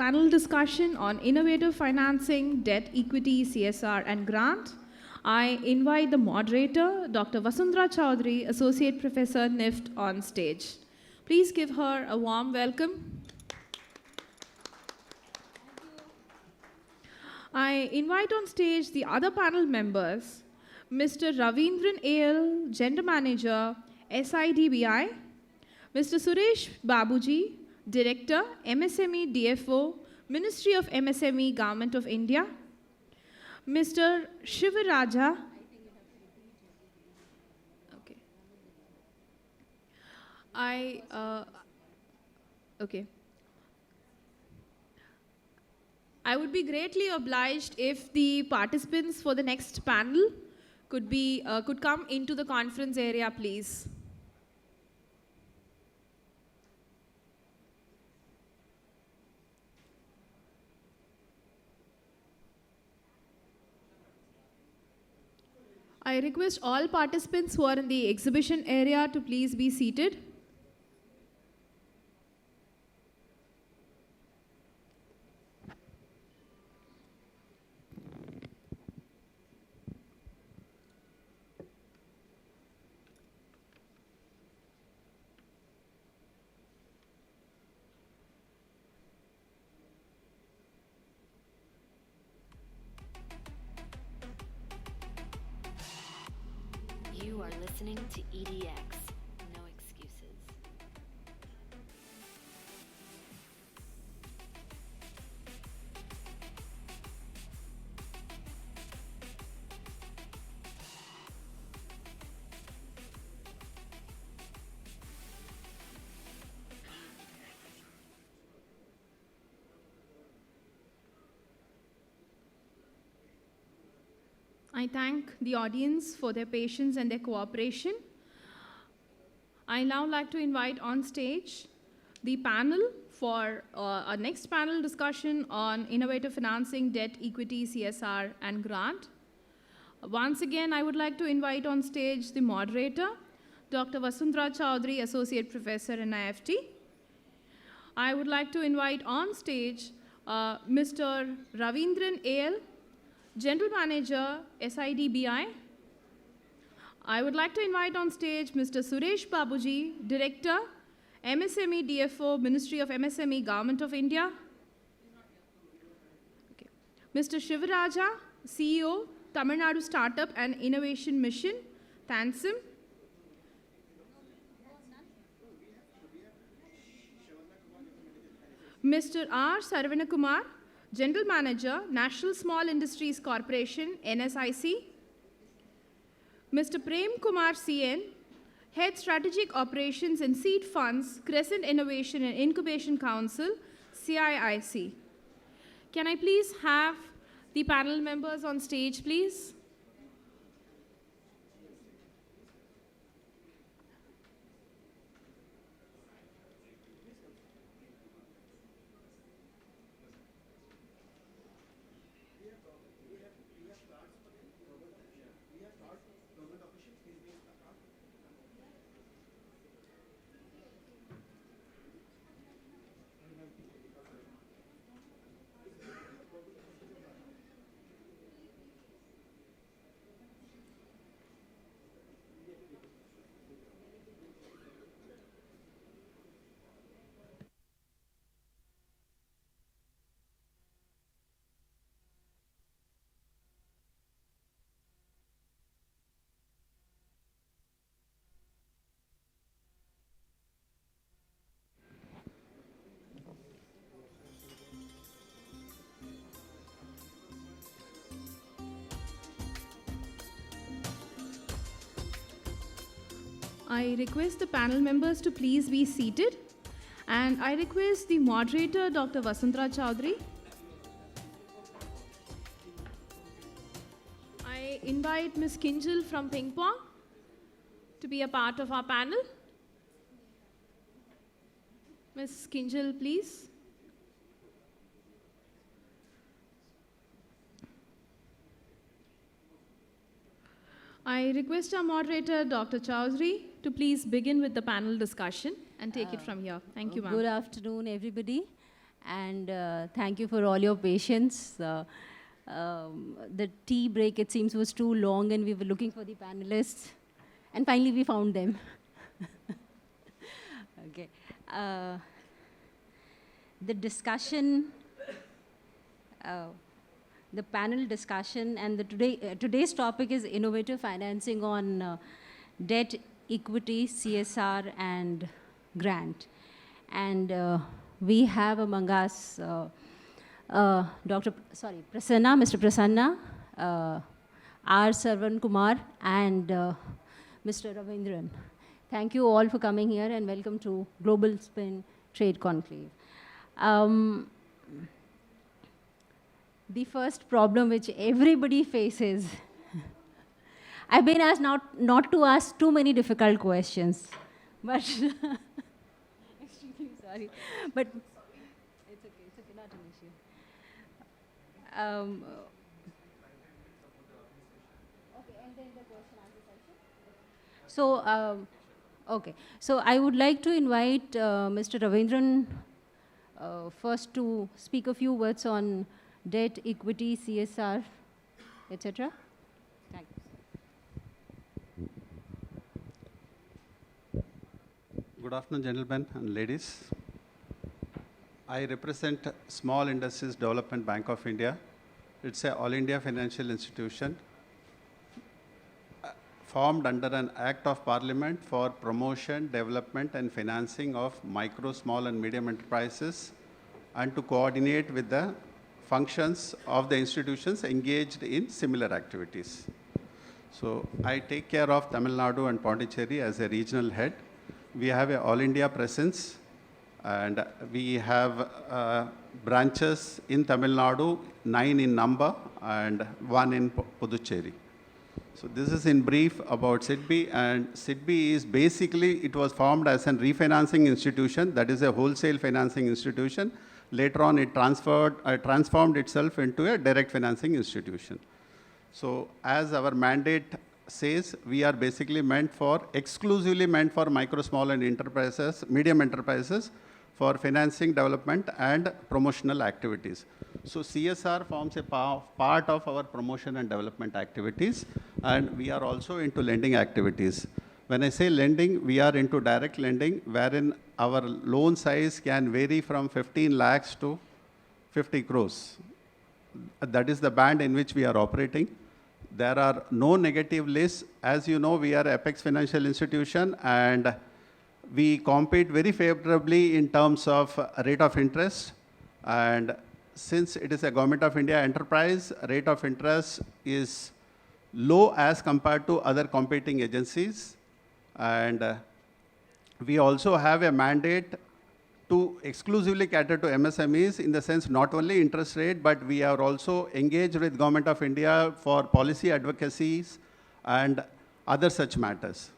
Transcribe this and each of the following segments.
panel discussion on innovative financing, debt, equity, CSR, and grant. I invite the moderator, Dr. Vasundhara Chaudhary, Associate Professor, NIFT, on stage. Please give her a warm welcome. I invite on stage the other panel members, Mr. Ravindran A.L., Gender Manager, SIDBI, Mr. Suresh Babuji, Director, MSME DFO, Ministry of MSME, Government of India, Mr. Shivaraja, I would be greatly obliged if the participants for the next panel could come into the conference area, please. I request all participants who are in the exhibition area to please be seated. You are listening to EDX. No excuses. I thank the audience for their patience and their cooperation. I now like to invite on stage the panel for our next panel discussion on innovative financing, debt, equity, CSR, and grant. Once again, I would like to invite on stage the moderator, Dr. Vasundhara Chaudhary, Associate Professor in IFT. I would like to invite on stage Mr. Ravindran A.L., General Manager, SIDBI. I would like to invite on stage Mr. Suresh Babuji, Director, MSME DFO, Ministry of MSME, Government of India. Mr. Shivaraja, CEO, Tamil Nadu Startup and Innovation Mission, TANSIM. Mr. R. Sarvanakumar, General Manager, National Small Industries Corporation, NSIC. Mr. Prem Kumar CN, Head Strategic Operations and Seed Funds, Crescent Innovation and Incubation Council, CIIC. Can I please have the panel members on stage, please? I request the panel members to please be seated, and I request the moderator, Dr. Vasundhara Chaudhary. I invite Ms. Kinjal from Ping Pong to be a part of our panel. Ms. Kinjal, please. I request our moderator, Dr. Chaudhary, to please begin with the panel discussion and take it from here. Thank you, ma'am. Good afternoon, everybody. And thank you for all your patience. The tea break, it seems, was too long, and we were looking for the panelists. And finally, we found them. Okay. The discussion, the panel discussion, and today's topic is innovative financing on debt, equity, CSR, and grant. And we have among us Mr. Prasanna, R. Sarvan Kumar, and Mr. Ravindran. Thank you all for coming here, and welcome to Globalspin Trade Conclave. The first problem which everybody faces, I've been asked not to ask too many difficult questions, but extremely sorry, but it's okay, not an issue. Okay, and then the question answer session. So I would like to invite Mr. Ravindran first to speak a few words on debt, equity, CSR, etc. Thank you. Good afternoon, gentlemen and ladies. I represent Small Industries Development Bank of India. It's an all India financial institution formed under an Act of Parliament for promotion, development and financing of micro, small and medium enterprises, and to coordinate with the functions of the institutions engaged in similar activities. So I take care of Tamil Nadu and Pondicherry as a regional head. We have an all India presence, and we have branches in Tamil Nadu, 9 in number and 1 in Puducherry. So this is in brief about SIDBI, and SIDBI is basically, it was formed as a refinancing institution, that is a wholesale financing institution. Later on it transformed itself into a direct financing institution. So as our mandate says, we are basically exclusively meant for micro, small and enterprises, medium enterprises, for financing, development and promotional activities. So CSR forms a part of our promotion and development activities, and we are also into lending activities. When I say lending, we are into direct lending, wherein our loan size can vary from 15 lakhs to 50 crores. That is the band in which we are operating. There are no negative lists. As you know, we are Apex Financial Institution, and we compete very favorably in terms of rate of interest. And since it is a Government of India enterprise, rate of interest is low as compared to other competing agencies. And we also have a mandate to exclusively cater to MSMEs, in the sense not only interest rate, but we are also engaged with Government of India for policy advocacies and other such matters.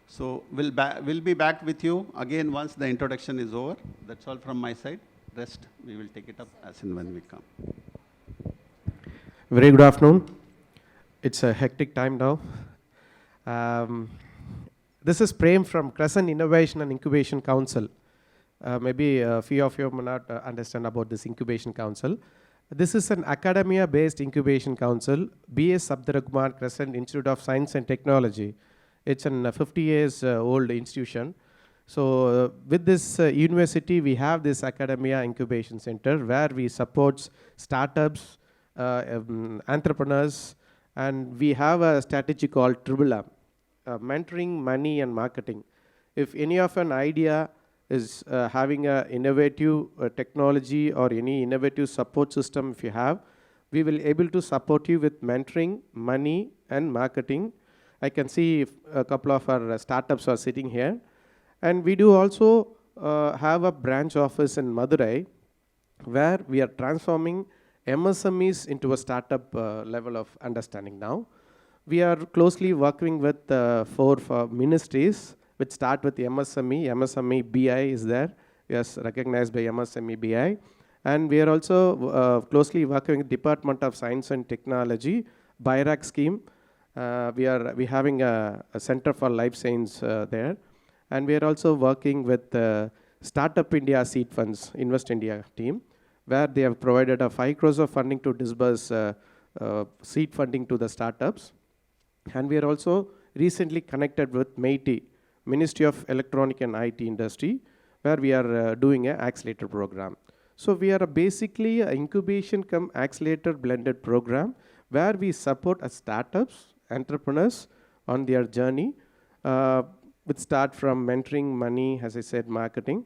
So we'll be back with you again once the introduction is over. That's all from my side. Rest, we will take it up as and when we come. Very good afternoon. It's a hectic time now. This is Prem from Crescent Innovation and Incubation Council. Maybe a few of you may not understand about this incubation council. This is an academia-based incubation council, B.S. Abduraghman Crescent Institute of Science and Technology. It's a 50 years old institution. So with this university, we have this academia incubation center where we support startups, entrepreneurs, and we have a strategy called M, mentoring, money, and marketing. If any of an idea is having an innovative technology or any innovative support system if you have, we will able to support you with mentoring, money, and marketing. I can see a couple of our startups are sitting here. And we do also have a branch office in Madurai where we are transforming MSMEs into a startup level of understanding now. We are closely working with 4 ministries, which start with MSME. MSME BI is there. We are recognized by MSME BI. And we are also closely working with Department of Science and Technology, BIRAC scheme. We having a Center for Life Science there. And we are also working with Startup India Seed Funds, Invest India team. where they have provided a 5 crores of funding to disburse seed funding to the startups. And we are also recently connected with MeitY, Ministry of Electronic and IT Industry, where we are doing an accelerator program. So we are basically an incubation cum accelerator blended program where we support startups, entrepreneurs on their journey, with start from mentoring, money, as I said, marketing.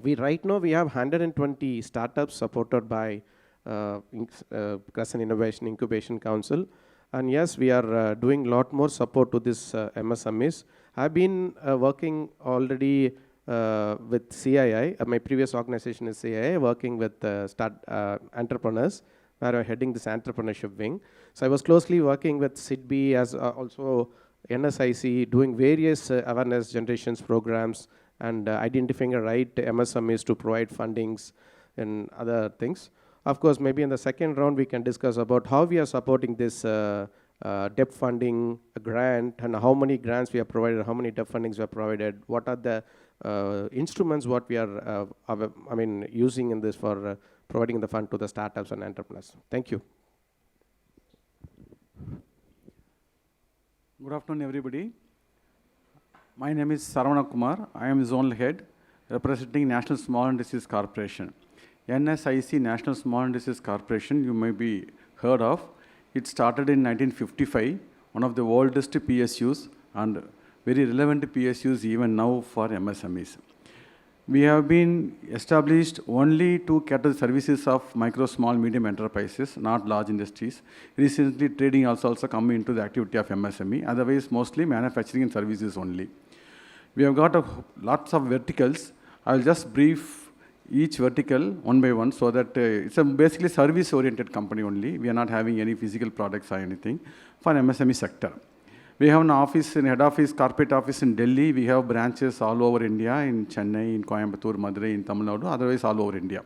Right now we have 120 startups supported by Crescent Innovation Incubation Council. And yes, we are doing a lot more support to this MSMEs. I've been working already with CII. My previous organization is CII, working with entrepreneurs, where I'm heading this entrepreneurship wing. So I was closely working with SIDBI as also NSIC, doing various awareness generations programs and identifying a right MSMEs to provide fundings and other things. Of course, maybe in the second round, we can discuss about how we are supporting this debt funding grant and how many grants we have provided, how many debt fundings we have provided, what are the instruments what we are using in this for providing the fund to the startups and entrepreneurs. Thank you. Good afternoon, everybody. My name is Saravana Kumar. I am Zonal Head representing National Small Industries Corporation. NSIC, National Small Industries Corporation, you may be heard of. It started in 1955, one of the oldest PSUs and very relevant PSUs even now for MSMEs. We have been established only to cater the services of micro, small, medium enterprises, not large industries. Recently, trading also come into the activity of MSME, otherwise mostly manufacturing and services only. We have got lots of verticals. I will just brief each vertical one by one so that it's a basically service-oriented company only. We are not having any physical products or anything for MSME sector. We have an office, head office, corporate office in Delhi. We have branches all over India, in Chennai, in Coimbatore, Madurai, in Tamil Nadu, otherwise all over India.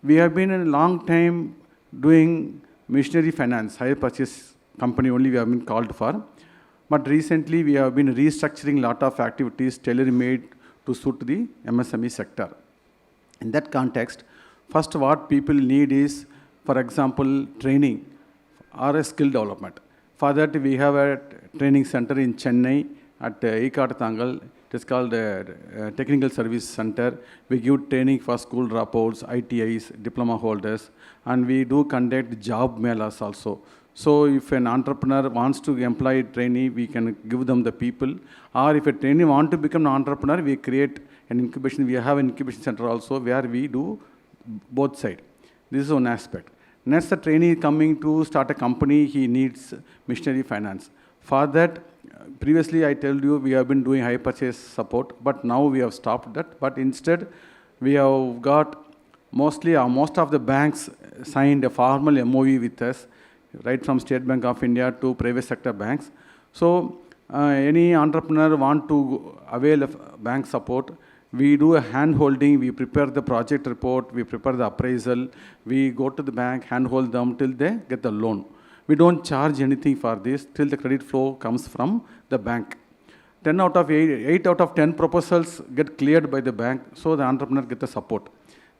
We have been in a long time doing missionary finance, hire purchase company only we have been called for. But recently we have been restructuring lot of activities tailor-made to suit the MSME sector. In that context, first what people need is, for example, training or a skill development. For that, we have a training center in Chennai at Ikatangal. It is called Technical Service Center. We give training for school dropouts, ITIs, diploma holders, and we do conduct job melas also. So if an entrepreneur wants to employ a trainee, we can give them the people. Or if a trainee wants to become an entrepreneur, we create an incubation. We have an incubation center also where we do both sides. This is one aspect. Next, the trainee coming to start a company, he needs missionary finance. For that, previously I told you we have been doing high purchase support, but now we have stopped that. But instead, we have got most of the banks signed a formal MOU with us, right from State Bank of India to private sector banks. So any entrepreneur want to avail of bank support, we do a hand-holding, we prepare the project report, we prepare the appraisal, we go to the bank, hand-hold them till they get the loan. We don't charge anything for this till the credit flow comes from the bank. 8 out of 10 proposals get cleared by the bank, so the entrepreneur gets the support.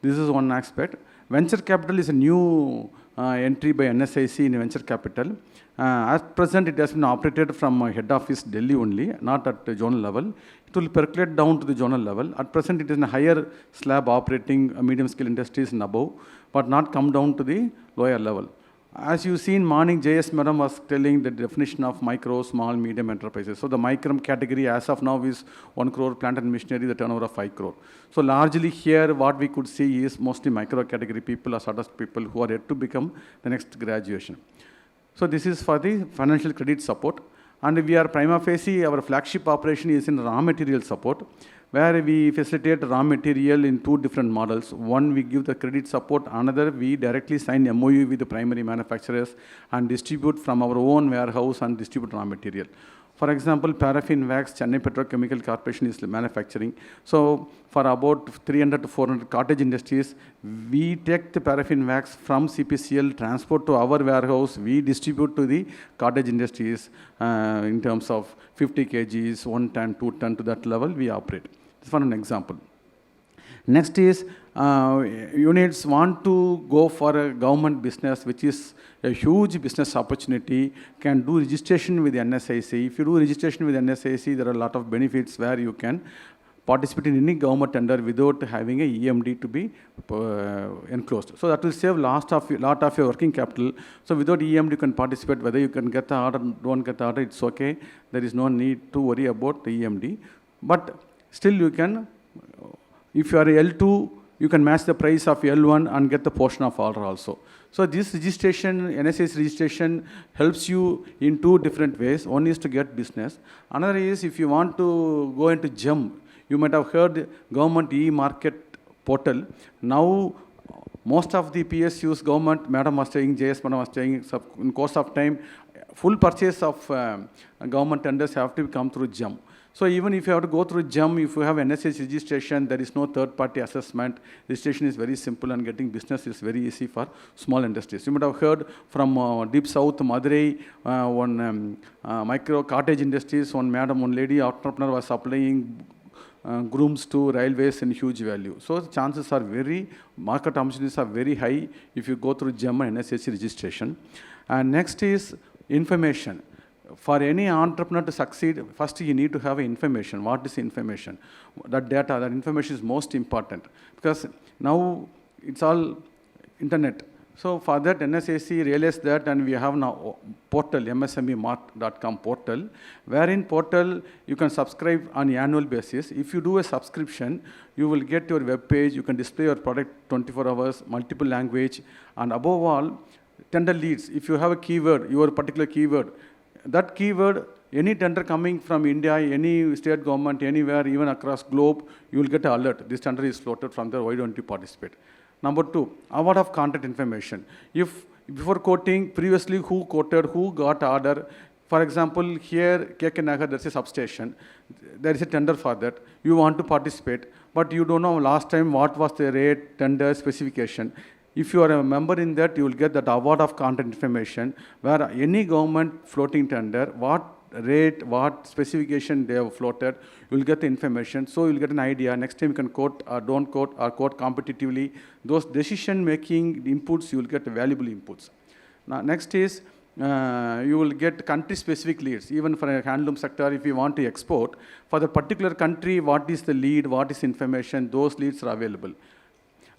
This is one aspect. Venture capital is a new entry by NSIC in venture capital. At present, it has been operated from head office Delhi only, not at the zonal level. It will percolate down to the zonal level. At present, it is in a higher slab operating medium-scale industries and above, but not come down to the lower level. As you see in morning, JS Madam was telling the definition of micro, small, medium enterprises. So the micro category as of now is 1 crore, plant and machinery, the turnover of 5 crore. So largely here, what we could see is mostly micro category people or sort of people who are yet to become the next graduation. So this is for the financial credit support. And we are prima facie, our flagship operation is in raw material support, where we facilitate raw material in 2 different models. One, we give the credit support. Another, we directly sign MOU with the primary manufacturers and distribute from our own warehouse and distribute raw material. For example, paraffin wax, Chennai Petrochemical Corporation is manufacturing. So for about 300 to 400 cottage industries, we take the paraffin wax from CPCL, transport to our warehouse, we distribute to the cottage industries in terms of 50 kgs, 1 ton, 2 ton, to that level we operate. This is for an example. Next is units want to go for a government business, which is a huge business opportunity, can do registration with the NSIC. If you do registration with NSIC, there are a lot of benefits where you can participate in any government tender without having a EMD to be enclosed. So that will save lot of your working capital. So without EMD, you can participate. Whether you can get the order, don't get the order, it's okay. There is no need to worry about the EMD. But still you can, if you are L2, you can match the price of L1 and get the portion of order also. So this registration, NSIC registration, helps you in two different ways. One is to get business. Another is if you want to go into GEM, you might have heard government e-market portal. Now, most of the PSUs, government, Madam was saying, JS Madam was saying, in course of time, full purchase of government tenders have to come through GEM. So even if you have to go through GEM, if you have NSH registration, there is no third-party assessment. Registration is very simple and getting business is very easy for small industries. You might have heard from Deep South, Madurai, one micro cottage industries, one lady entrepreneur was supplying grooms to railways in huge value. So the chances are market opportunities are very high if you go through GEM and NSH registration. And next is information. For any entrepreneur to succeed, first you need to have information. What is information? That data, that information is most important because now it's all internet. So for that, NSAC realized that, and we have now portal, msmemart.com portal, wherein portal you can subscribe on annual basis. If you do a subscription, you will get your web page, you can display your product 24 hours, multiple language, and above all, tender leads. If you have a keyword, your particular keyword, that keyword, any tender coming from India, any state government, anywhere, even across globe, you will get an alert. This tender is floated from there, why don't you participate? Number 2, award of contact information. If before quoting, previously who quoted, who got order, for example, here, KK Nagar, there's a substation, there is a tender for that, you want to participate, but you don't know last time what was the rate, tender, specification. If you are a member in that, you will get that award of content information where any government floating tender, what rate, what specification they have floated, you will get the information. So you will get an idea. Next time you can quote or don't quote or quote competitively. Those decision-making inputs, you will get valuable inputs. Now, next is you will get country-specific leads. Even for a handloom sector, if you want to export, for the particular country, what is the lead, what is information, those leads are available.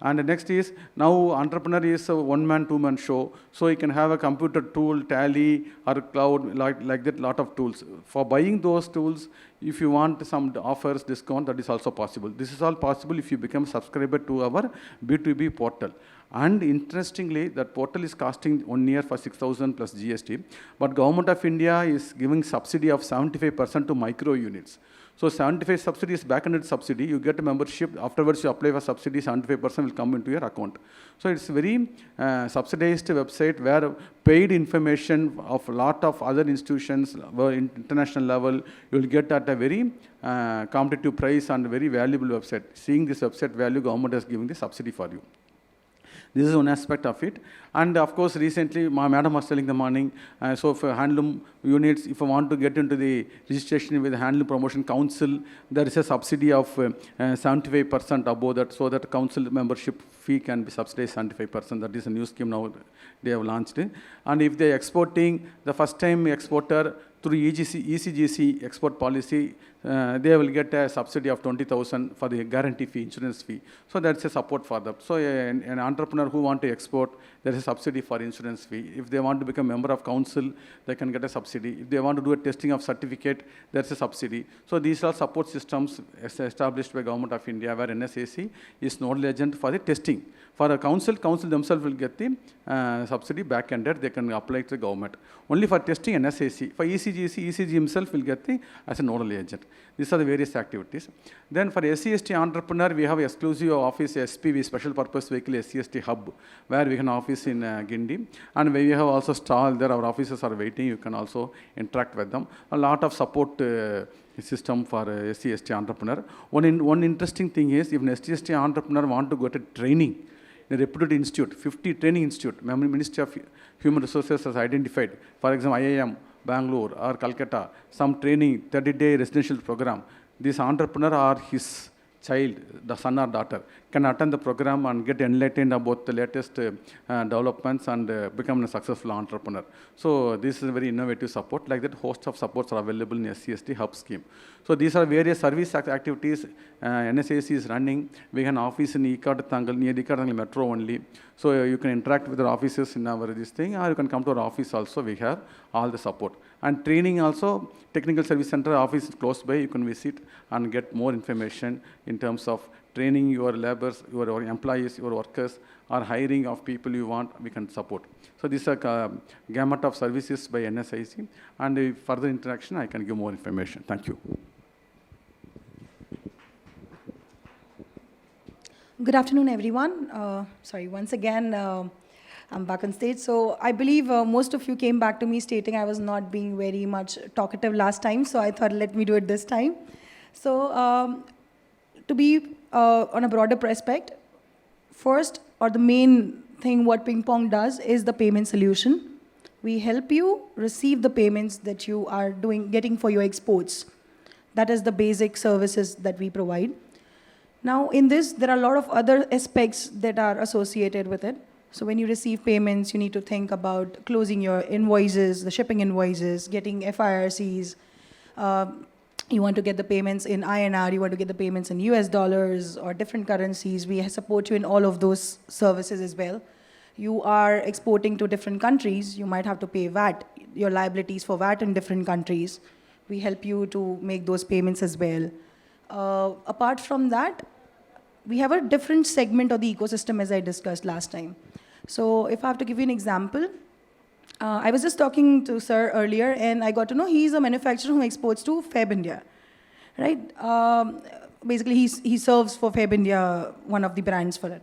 And the next is, now entrepreneur is a one-man, two-man show, so you can have a computer tool, Tally, or cloud, like that, lot of tools. For buying those tools, if you want some offers, discount, that is also possible. This is all possible if you become a subscriber to our B2B portal. And interestingly, that portal is costing 1 year for 6,000 plus GST, but Government of India is giving subsidy of 75% to micro units. So 75 subsidy is back-ended subsidy. You get a membership. Afterwards, you apply for subsidy. 75% will come into your account. So it's very subsidized website where paid information of a lot of other institutions, international level, you will get at a very competitive price and very valuable website. Seeing this website value, government is giving the subsidy for you. This is one aspect of it. And of course, recently, my madam was telling in the morning, so for handloom units, if I want to get into the registration with the Handloom Promotion Council, there is a subsidy of 75% above that, so that council membership fee can be subsidized 75%. That is a new scheme now they have launched. And if they are exporting, the first time exporter through ECGC export policy, they will get a subsidy of 20,000 for the guarantee fee, insurance fee. So that's a support for them. So an entrepreneur who want to export, there is a subsidy for insurance fee. If they want to become a member of council, they can get a subsidy. If they want to do a testing of certificate, there's a subsidy. So these are support systems established by Government of India, where NSAC is nodal agent for the testing. For a council themselves will get the subsidy back-ended, they can apply to the government. Only for testing NSAC. For ECGC, ECG himself will get the as a nodal agent. These are the various activities. Then for SC/ST entrepreneur, we have exclusive office SPV, Special Purpose Vehicle SC/ST Hub, where we can office in Gindi. And we have also stall there, our officers are waiting, you can also interact with them. A lot of support system for SC/ST entrepreneur. One interesting thing is, if an SC/ST entrepreneur want to go to training, a reputed institute, 50 training institute, Ministry of Human Resources has identified, for example, IIM, Bangalore or Calcutta, some training, 30-day residential program. This entrepreneur or his child, the son or daughter, can attend the program and get enlightened about the latest developments and become a successful entrepreneur. So this is a very innovative support. Like that, host of supports are available in SCST Hub scheme. So these are various service activities NSAC is running. We have an office in Ekadathangal, near Ekadathangal Metro only. So you can interact with our offices in our this thing, or you can come to our office also. We have all the support. And training also, Technical Service Center office is close by. You can visit and get more information in terms of training your laborers, your employees, your workers, or hiring of people you want, we can support. So this is a gamut of services by NSIC. And if further interaction, I can give more information. Thank you. Good afternoon, everyone. Sorry, once again, I'm back on stage. So I believe most of you came back to me stating I was not being very much talkative last time, so I thought let me do it this time. So to be on a broader prospect, first, or the main thing what Ping Pong does is the payment solution. We help you receive the payments that you are getting for your exports. That is the basic services that we provide. Now, in this, there are a lot of other aspects that are associated with it. So when you receive payments, you need to think about closing your invoices, the shipping invoices, getting FIRCs. You want to get the payments in INR, you want to get the payments in US dollars or different currencies. We support you in all of those services as well. You are exporting to different countries, you might have to pay VAT, your liabilities for VAT in different countries. We help you to make those payments as well. Apart from that, we have a different segment of the ecosystem as I discussed last time. So if I have to give you an example, I was just talking to sir earlier and I got to know he's a manufacturer who exports to Fab India, right? Basically he serves for Fab India, one of the brands for it.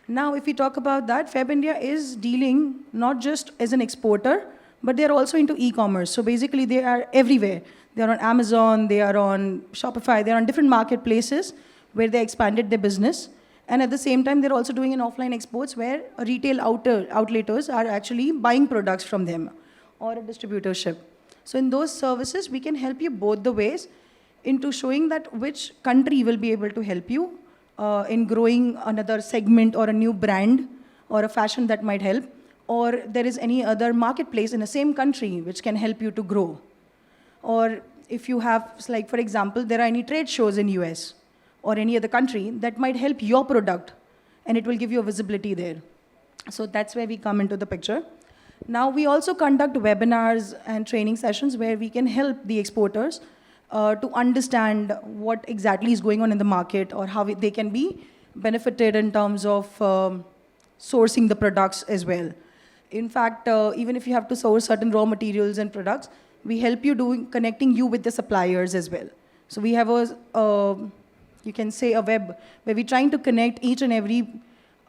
Now if we talk about that, Fab India is dealing not just as an exporter, but they're also into e-commerce. So basically they are everywhere. They're on Amazon, they are on Shopify, they're on different marketplaces where they expanded their business. And at the same time, they're also doing an offline exports where retail outleters are actually buying products from them or a distributorship. So in those services, we can help you both the ways into showing that which country will be able to help you in growing another segment or a new brand or a fashion that might help, or there is any other marketplace in the same country which can help you to grow. Or if you have, like for example, there are any trade shows in US or any other country that might help your product and it will give you a visibility there. So that's where we come into the picture. Now we also conduct webinars and training sessions where we can help the exporters to understand what exactly is going on in the market or how they can be benefited in terms of sourcing the products as well. In fact, even if you have to source certain raw materials and products, we help you connecting you with the suppliers as well. So we have you can say a web where we're trying to connect each and every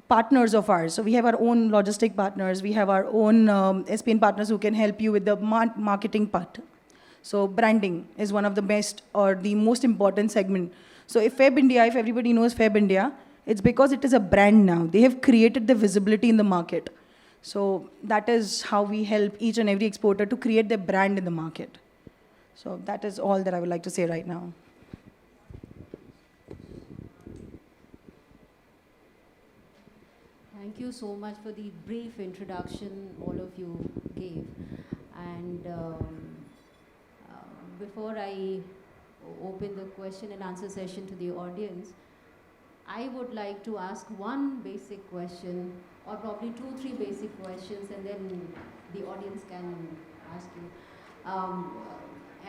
partners of ours. So we have our own logistic partners, we have our own SPN partners who can help you with the marketing part. So branding is one of the best or the most important segment. So if Fab India, if everybody knows Fab India, it's because it is a brand now. They have created the visibility in the market. So that is how we help each and every exporter to create their brand in the market. So that is all that I would like to say right now. Thank you so much for the brief introduction all of you gave. And before I open the question and answer session to the audience, I would like to ask one basic question, or probably 2-3 basic questions, and then the audience can ask you.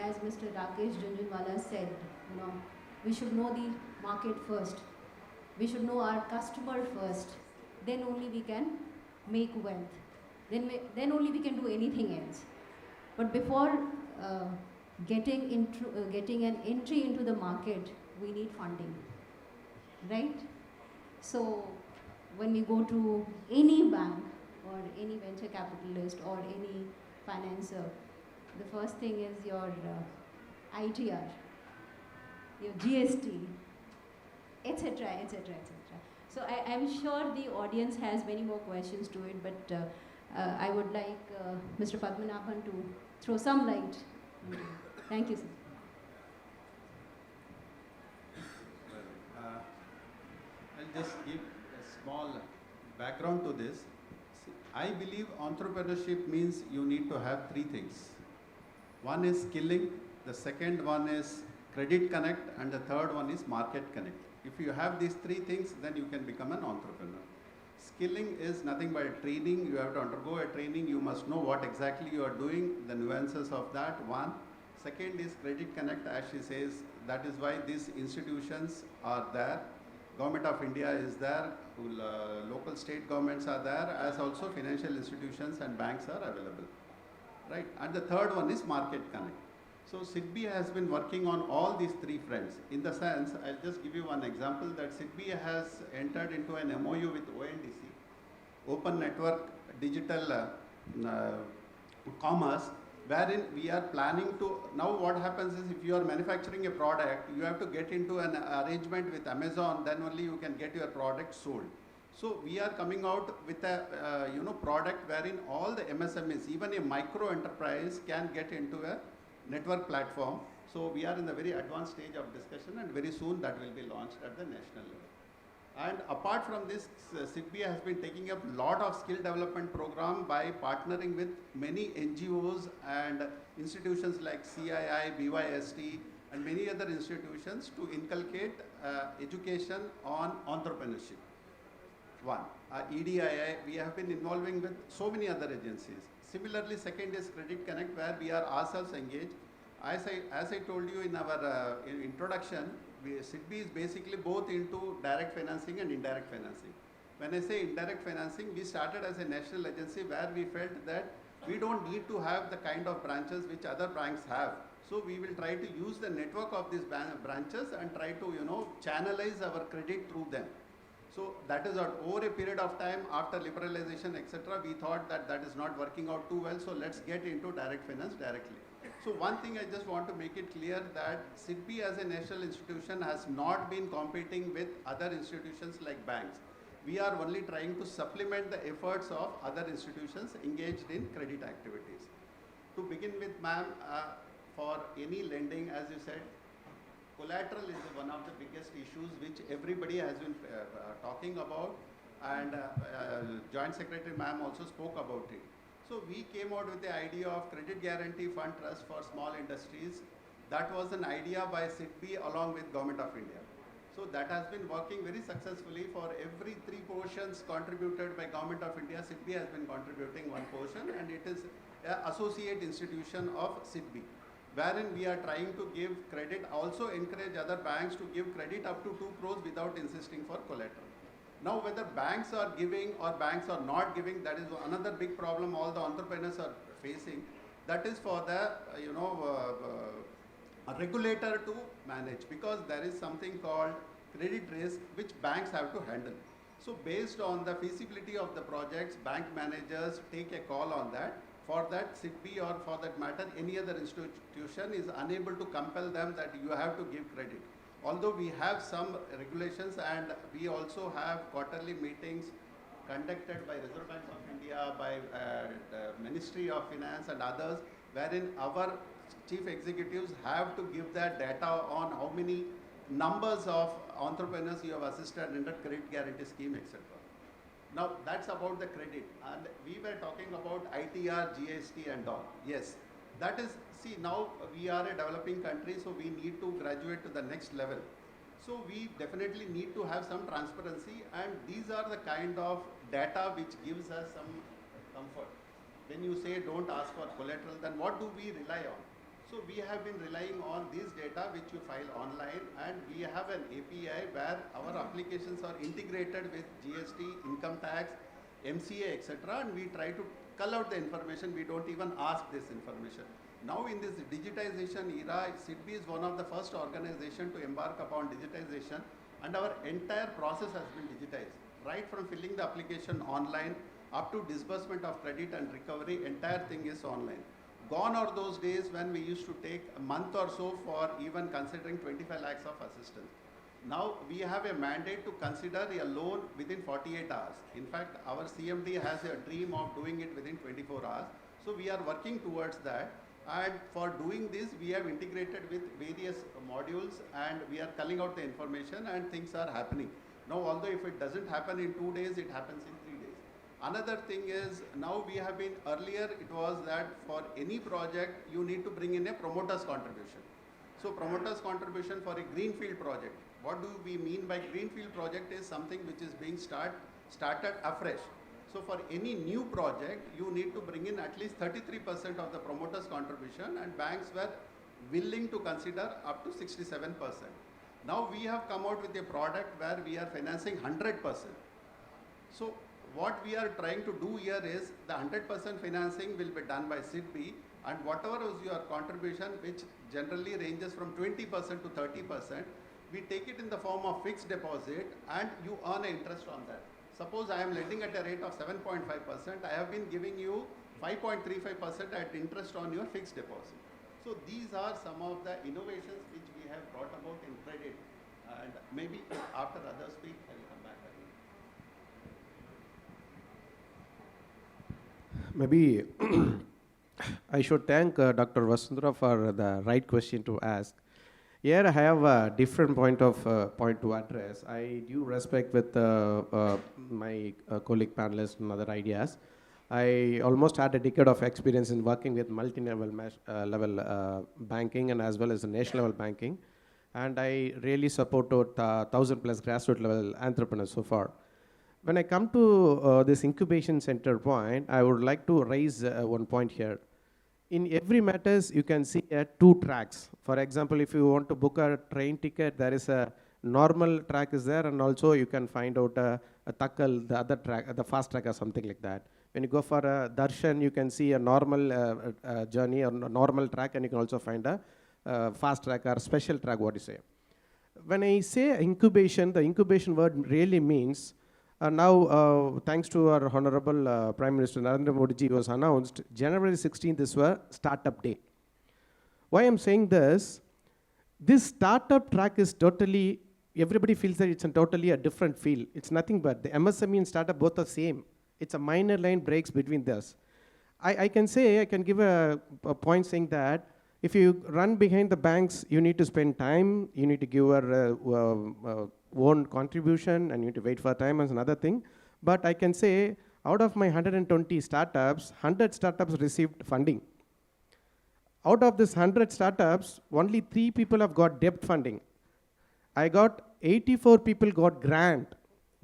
As Mr. Rakesh Junjunwala said, we should know the market first. We should know our customer first. Then only we can make wealth. Then only we can do anything else. But before getting an entry into the market, we need funding, right? So when we go to any bank or any venture capitalist or any financer, the first thing is your ITR, your GST, etc., etc., etc. So I'm sure the audience has many more questions to it, but I would like Mr. Padmanabhan to throw some light. Thank you, sir. just give a small background to this. See, I believe entrepreneurship means you need to have three things. One is skilling, the second one is credit connect, and the third one is market connect. If you have these three things, then you can become an entrepreneur. Skilling is nothing but training. You have to undergo a training. You must know what exactly you are doing, the nuances of that, one. Second is credit connect, as she says. That is why these institutions are there. Government of India is there, local state governments are there, as also financial institutions and banks are available. Right? And the third one is market connect. So SIDBI has been working on all these three fronts. In the sense, I'll just give you one example that SIDBI has entered into an MOU with ONDC, Open Network Digital Commerce, wherein we are planning to, now what happens is if you are manufacturing a product, you have to get into an arrangement with Amazon, then only you can get your product sold. So we are coming out with a product wherein all the MSMEs, even a micro enterprise, can get into a network platform. So we are in the very advanced stage of discussion, and very soon that will be launched at the national level. And apart from this, SIDBI has been taking up a lot of skill development program by partnering with many NGOs and institutions like CII, BYST, and many other institutions to inculcate education on entrepreneurship. One, EDII, we have been involving with so many other agencies. Similarly, second is Credit Connect, where we are ourselves engaged. As I told you in our introduction, SIDBI is basically both into direct financing and indirect financing. When I say indirect financing, we started as a national agency where we felt that we don't need to have the kind of branches which other banks have. So we will try to use the network of these branches and try to channelize our credit through them. So that is over a period of time after liberalization, etc., we thought that that is not working out too well, so let's get into direct finance directly. So one thing I just want to make it clear that SIDBI as a national institution has not been competing with other institutions like banks. We are only trying to supplement the efforts of other institutions engaged in credit activities. To begin with, ma'am, for any lending, as you said, collateral is one of the biggest issues which everybody has been talking about, and Joint Secretary ma'am also spoke about it. So we came out with the idea of Credit Guarantee Fund Trust for Small Industries. That was an idea by SIDBI along with Government of India. So that has been working very successfully. For every 3 portions contributed by Government of India, SIDBI has been contributing 1 portion, and it is an associate institution of SIDBI, wherein we are trying to give credit, also encourage other banks to give credit up to 2 crores without insisting for collateral. Now, whether banks are giving or banks are not giving, that is another big problem all the entrepreneurs are facing. That is for the, a regulator to manage, because there is something called credit risk which banks have to handle. So based on the feasibility of the projects, bank managers take a call on that. For that, SIDBI or for that matter, any other institution is unable to compel them that you have to give credit. Although we have some regulations, and we also have quarterly meetings conducted by Reserve Bank of India, by the Ministry of Finance and others, wherein our chief executives have to give that data on how many numbers of entrepreneurs you have assisted under credit guarantee scheme, etc. Now, that's about the credit. And we were talking about ITR, GST and all. Yes, that is, see, now we are a developing country, so we need to graduate to the next level. So we definitely need to have some transparency, and these are the kind of data which gives us some comfort. When you say don't ask for collateral, then what do we rely on? So we have been relying on these data which you file online, and we have an API where our applications are integrated with GST, income tax, MCA, etc., and we try to cull out the information. We don't even ask this information. Now in this digitization era, SIDBI is one of the first organizations to embark upon digitization, and our entire process has been digitized. Right from filling the application online up to disbursement of credit and recovery, entire thing is online. Gone are those days when we used to take a month or so for even considering 25 lakhs of assistance. Now we have a mandate to consider a loan within 48 hours. In fact, our CMD has a dream of doing it within 24 hours. So we are working towards that. And for doing this, we have integrated with various modules, and we are culling out the information, and things are happening. Now, although if it doesn't happen in 2 days, it happens in 3 days. Another thing is, now we have been, earlier it was that for any project, you need to bring in a promoter's contribution. So promoter's contribution for a greenfield project. What do we mean by greenfield project is something which is being started afresh. So for any new project, you need to bring in at least 33% of the promoter's contribution, and banks were willing to consider up to 67%. Now we have come out with a product where we are financing 100%. So what we are trying to do here is the 100% financing will be done by SIDBI, and whatever is your contribution, which generally ranges from 20% to 30%, we take it in the form of fixed deposit and you earn an interest on that. Suppose I am lending at a rate of 7.5%, I have been giving you 5.35% at interest on your fixed deposit. So these are some of the innovations which we have brought about in credit, and maybe after others speak, I will come back again. Maybe I should thank Dr. Vasundhara for the right question to ask. Here I have a different point to address. I do respect with my colleague panelists and other ideas. I almost had a decade of experience in working with multi-level banking and as well as the national level banking, and I really supported 1,000 plus grassroots level entrepreneurs so far. When I come to this incubation center point, I would like to raise one point here. In every matters, you can see 2 tracks. For example, if you want to book a train ticket, there is a normal track is there, and also you can find out a takkal, the other track, the fast track or something like that. When you go for a darshan, you can see a normal journey or normal track, and you can also find a fast track or special track, what you say. When I say incubation, the incubation word really means now, thanks to our Honorable Prime Minister Narendra Modi ji, was announced January 16th is our startup day. Why I'm saying this startup track is totally, everybody feels that it's totally a different field. It's nothing but the MSME and startup both are same. It's a minor line breaks between this. I can give a point saying that if you run behind the banks, you need to spend time, you need to give your own contribution, and you need to wait for time as another thing. But I can say, out of my 120 startups, 100 startups received funding. Out of this 100 startups, only 3 people have got debt funding. I got 84 people got grant.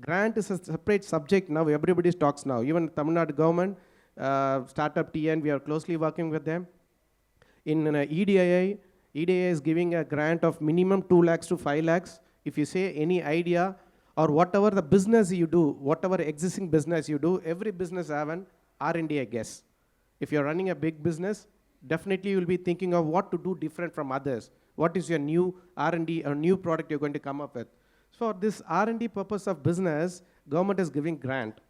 Grant is a separate subject now, everybody talks now. Even Tamil Nadu government, startup TN, we are closely working with them. In EDIA is giving a grant of minimum 2 lakhs to 5 lakhs. If you say any idea or whatever the business you do, whatever existing business you do, every business have an R&D, I guess. If you're running a big business, definitely you'll be thinking of what to do different from others. What is your new R&D or new product you're going to come up with? For this R&D purpose of business, government is giving grant.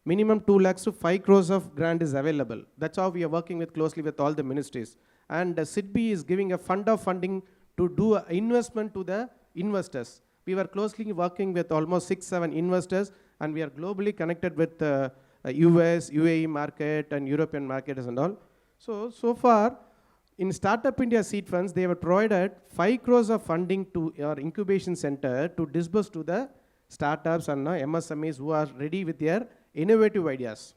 Minimum 2 lakhs to 5 crores of grant is available. That's how we are working with closely with all the ministries. And SIDBI is giving a fund of funding to do an investment to the investors. We were closely working with almost 6-7 investors, and we are globally connected with US, UAE market and European markets and all. So far, in Startup India seed funds, they have provided 5 crores of funding to our incubation center to disburse to the startups and MSMEs who are ready with their innovative ideas.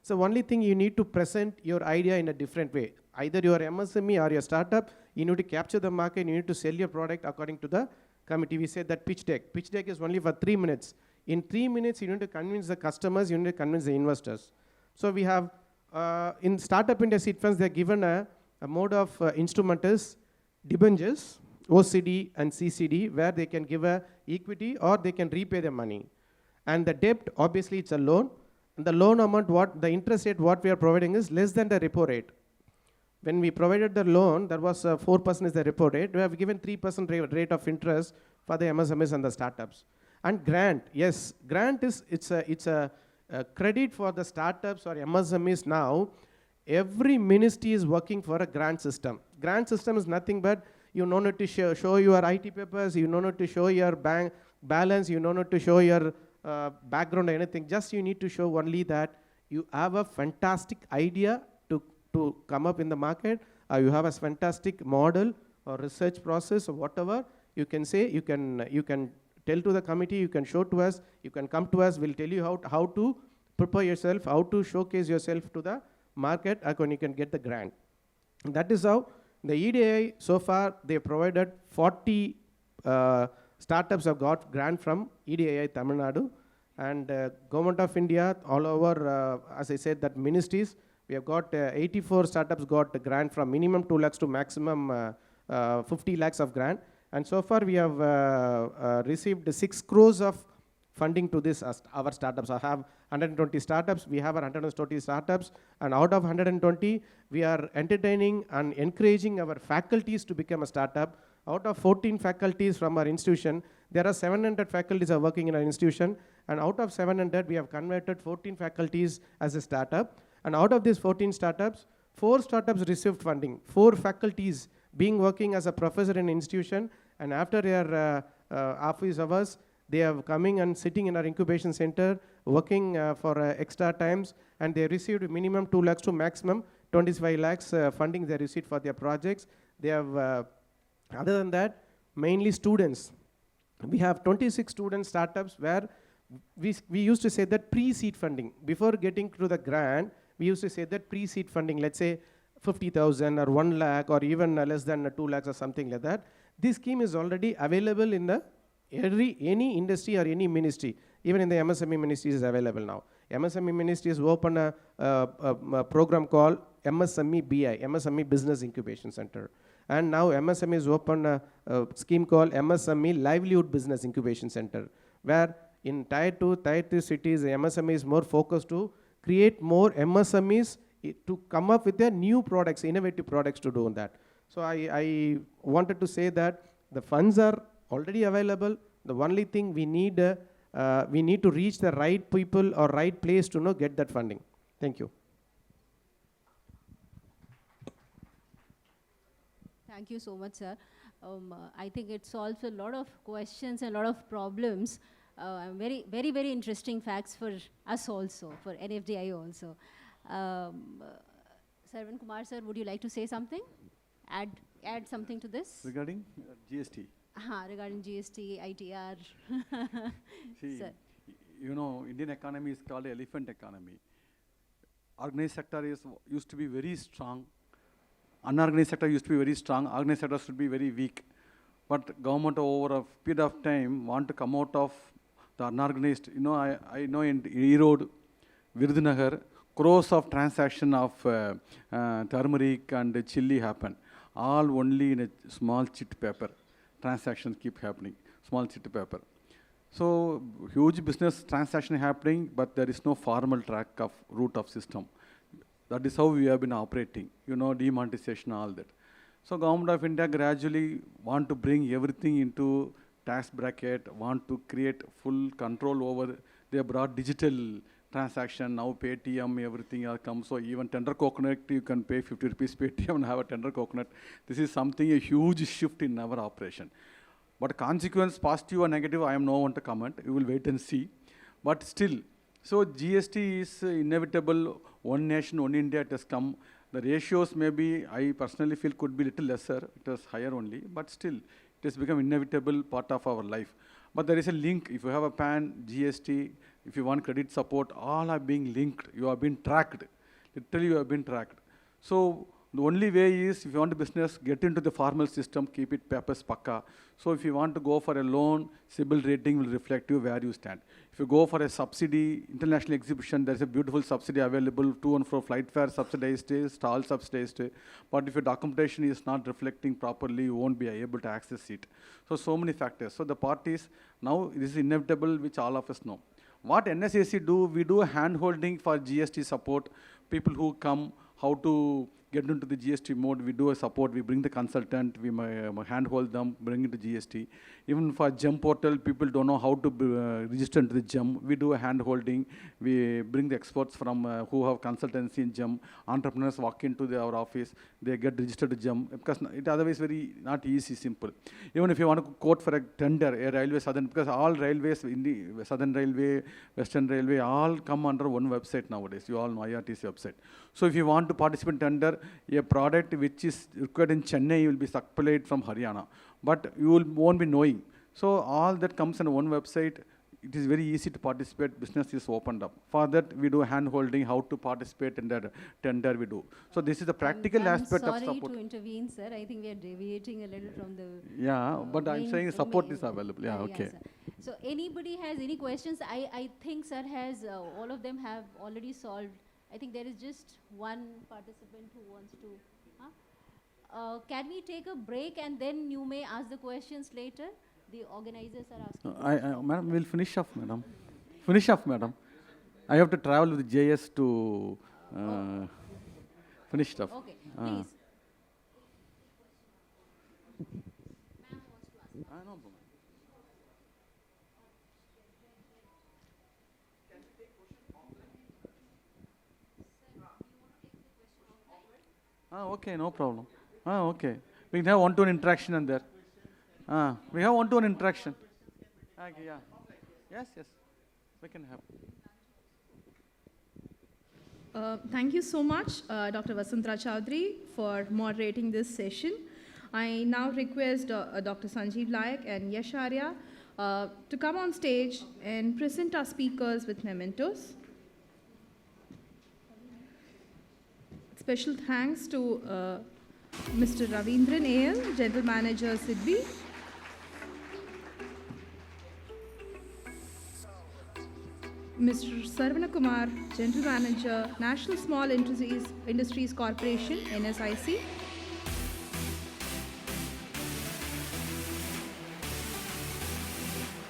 So only thing you need to present your idea in a different way. Either your MSME or your startup, you need to capture the market, you need to sell your product according to the committee. We said that pitch deck. Pitch deck is only for 3 minutes. In 3 minutes, you need to convince the customers, you need to convince the investors. So we have, in Startup India seed funds, they're given a mode of instrument is debentures, OCD and CCD, where they can give a equity or they can repay the money. And the debt, obviously it's a loan. And the loan amount, the interest rate what we are providing is less than the repo rate. When we provided the loan, there was 4% is the repo rate. We have given 3% rate of interest for the MSMEs and the startups. And grant, yes, grant is, it's a credit for the startups or MSMEs now. Every ministry is working for a grant system. Grant system is nothing but you no need to show your IT papers, you no need to show your bank balance, you no need to show your background or anything. Just you need to show only that you have a fantastic idea to come up in the market, or you have a fantastic model or research process or whatever. You can say you can tell to the committee, you can show to us, you can come to us, we'll tell you how to prepare yourself, how to showcase yourself to the market, and you can get the grant. And that is how the EDI, so far, they provided 40 startups have got grant from EDI Tamil Nadu, and Government of India, all over, as I said, that ministries, we have got 84 startups got a grant from minimum 2 lakhs to maximum 50 lakhs of grant. And so far, we have received 6 crores of funding to this our startups. I have 120 startups, we have 120 startups, and out of 120, we are entertaining and encouraging our faculties to become a startup. Out of 14 faculties from our institution, there are 700 faculties are working in our institution, and out of 700, we have converted 14 faculties as a startup. And out of these 14 startups, 4 startups received funding, 4 faculties being working as a professor in an institution, and after their office hours, they are coming and sitting in our incubation center, working for extra times, and they received minimum 2 lakhs to maximum 25 lakhs funding they received for their projects. They have, other than that, mainly students. We have 26 student startups where we used to say that pre-seed funding. Before getting to the grant, we used to say that pre-seed funding, let's say 50,000 or 1 lakh or even less than 2 lakhs or something like that. This scheme is already available in the any industry or any ministry. Even in the MSME ministry is available now. MSME ministry has opened a program called MSME BI, MSME Business Incubation Center. And now MSME has opened a scheme called MSME Livelihood Business Incubation Center, where in Tier 2, Tier 3 cities, the MSME is more focused to create more MSMEs to come up with their new products, innovative products to do that. So I wanted to say that the funds are already available. The only thing we need to reach the right people or right place to get that funding. Thank you. Thank you so much, sir. I think it solves a lot of questions and a lot of problems. Very, very, very interesting facts for us also, for NFDI also. Sarvan Kumar, sir, would you like to say something? Add something to this? Regarding GST? Regarding GST, ITR. See, sir. you know, Indian economy is called the elephant economy. Organized sector used to be very strong. Unorganized sector used to be very strong. Organized sector should be very weak. But government over a period of time want to come out of the unorganized. You know, I know in Erode, Virudhunagar, crores of transaction of turmeric and chili happen. All only in a small chit paper. Transactions keep happening, small chit paper. So huge business transaction happening, but there is no formal track of route of system. That is how we have been operating, you know, demonetization, all that. So Government of India gradually want to bring everything into tax bracket, want to create full control over. They brought digital transaction, now Paytm, everything has come. So even tender coconut, you can pay 50 rupees Paytm and have a tender coconut. This is something, a huge shift in our operation. But consequence, positive or negative, I am no one to comment. You will wait and see. But still, so GST is inevitable. One nation, one India, it has come. The ratios maybe, I personally feel, could be little lesser. It was higher only. But still, it has become inevitable part of our life. But there is a link. If you have a PAN, GST, if you want credit support, all are being linked. You have been tracked. Literally, you have been tracked. So the only way is, if you want a business, get into the formal system, keep it papers pakka. So if you want to go for a loan, CIBIL rating will reflect you where you stand. If you go for a subsidy, international exhibition, there is a beautiful subsidy available, to and fro flight fare subsidized, stall subsidized. But if your documentation is not reflecting properly, you won't be able to access it. So many factors. So the parties, now this is inevitable, which all of us know. What NSAC do, we do a hand-holding for GST support. People who come, how to get into the GST mode, we do a support, we bring the consultant, we handhold them, bring it to GST. Even for GEM portal, people don't know how to register into the GEM. We do a hand-holding, we bring the experts from who have consultancy in GEM. Entrepreneurs walk into our office, they get registered to GEM, because it otherwise very not easy, simple. Even if you want to quote for a tender, a railway southern, because all railways, in the Southern Railway, Western Railway, all come under one website nowadays. You all know IRTC website. So if you want to participate in tender, a product which is required in Chennai will be supplied from Haryana. But you won't be knowing. So all that comes on one website. It is very easy to participate. Business is opened up. For that, we do hand-holding, how to participate in that tender we do. So this is the practical aspect of I'm support. sorry to intervene, sir. I think we are deviating a little from the. Yeah, but I'm main- saying support main- is available. Yeah, okay. sir. So anybody has any questions? I think sir has, all of them have already solved. I think there is just one participant who wants to. Can we take a break and then you may ask the questions later? The organizers are asking. Madam, we'll finish off, madam. Finish off, madam. I have to travel with JS to finish stuff. Okay, please. Okay, no problem. Okay. We can have one-to-one interaction on there. We have one-to-one interaction. Okay, yeah. Yes, we can have. Thank you so much, Dr. Vasundhara Chaudhary, for moderating this session. I now request Dr. Sanjeev Layak and Yash Arya to come on stage and present our speakers with mementos. Special thanks to Mr. Ravindran A.L., General Manager, SIDBI. Mr. Sarvana Kumar, General Manager, National Small Industries Corporation, NSIC.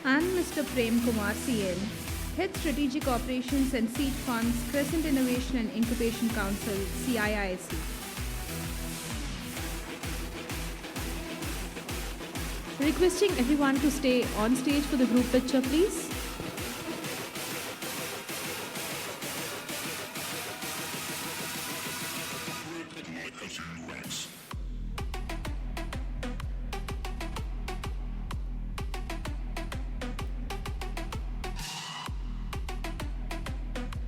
And Mr. Prem Kumar, CN, Head Strategic Operations and Seed Funds, Crescent Innovation and Incubation Council, CIIC. Requesting everyone to stay on stage for the group picture, please.